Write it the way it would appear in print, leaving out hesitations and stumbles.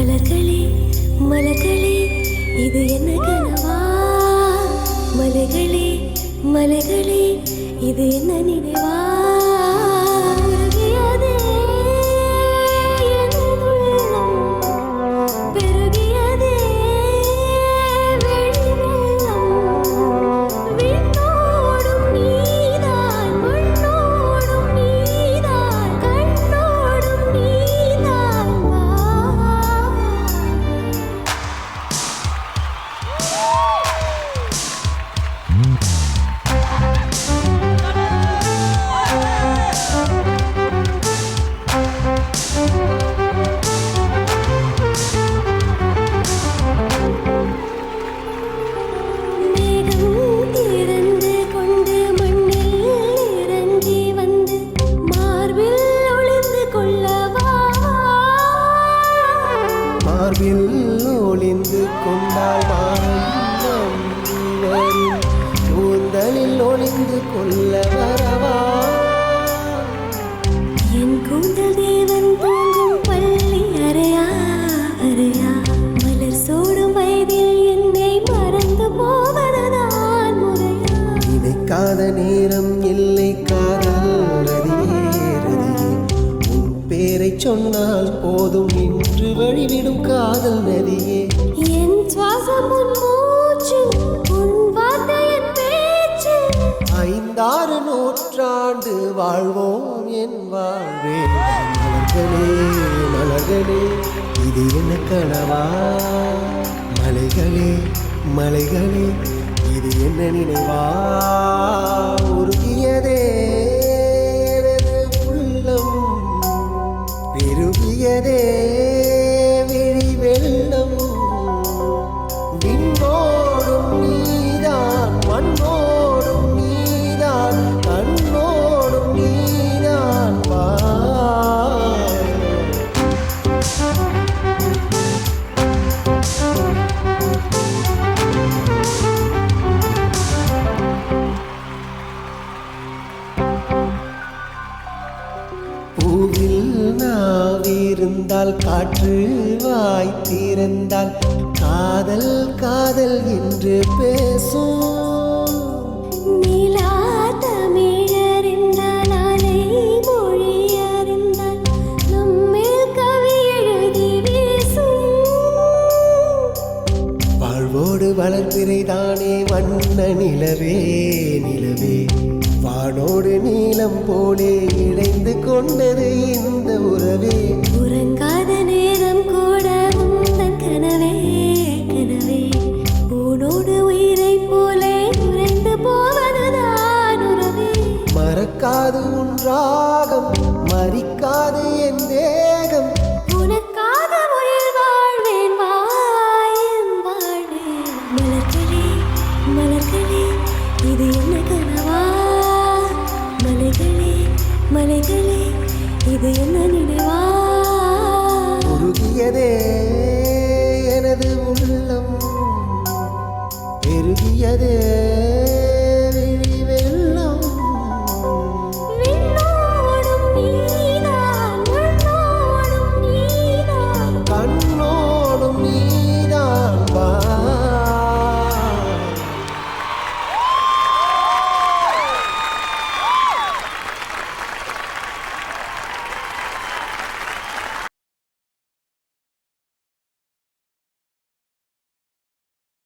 மலர்களே மலர்களே இது என்ன கனவா? மலைகளே மலைகளே இது என்ன நினைவா? உருகியதே என் உள்ளம், பெருகியதே வெளிவெள்ளம். விண்ணோடும் நீதான், மண்ணோடும் நீதான், கண்ணோடும் நீதான் வா. மேகம் திறந்து கொண்டு மண்ணில் இறங்கி வந்து மார்பில் ஒளிந்து கொள்ளவா. மார்பில் ஒளிந்து கொண்டால் மானம் வரும், கூந்தலில் ஒளிந்து கொள்ள வரவா. என் கூந்தல் தேவன் தூங்கும் பள்ளி அறையா அறையா. மலர் சூடும் வயதில் என்னை மறந்து போவதுதான் முறையா? நினைக்காத நேரம் இல்லை காதல் ரதியே ரதியே. உன் பேரை சொன்னால் போதும் நின்று வழிவிடும் காதல் நதியே. என் சுவாசம் உன் மூச்சு, உன் வார்த்தை என் பேச்சு. 5-6 நூற்றாண்டு வாழ்வோம் என் வாழ்வே. மலர்களே மலர்களே இது என்ன கனவா? மலைகளே மலைகளே இது என்ன நினைவா? உருகியதே எனது உள்ளம், பெருகியதே விழி வெள்ளம். விண்ணோடும் நீதான், மண்ணோடும் நீதான், கண்ணோடும் நீதான் வா. பூவில் நாவிருந்தால் காற்று வாய் திறந்தால் காதல் காதல் என்று பேசும். நிலா தமிழறிந்தால் அலை மொழி அறிந்தால் நம்மேல் கவி எழுதி வீசும். வாழ்வோடு வளர்பிறைதானே வண்ண நிலவே நிலவே. வானோடு நீலம் போலே இணைந்து கொண்டது இந்த உறவே.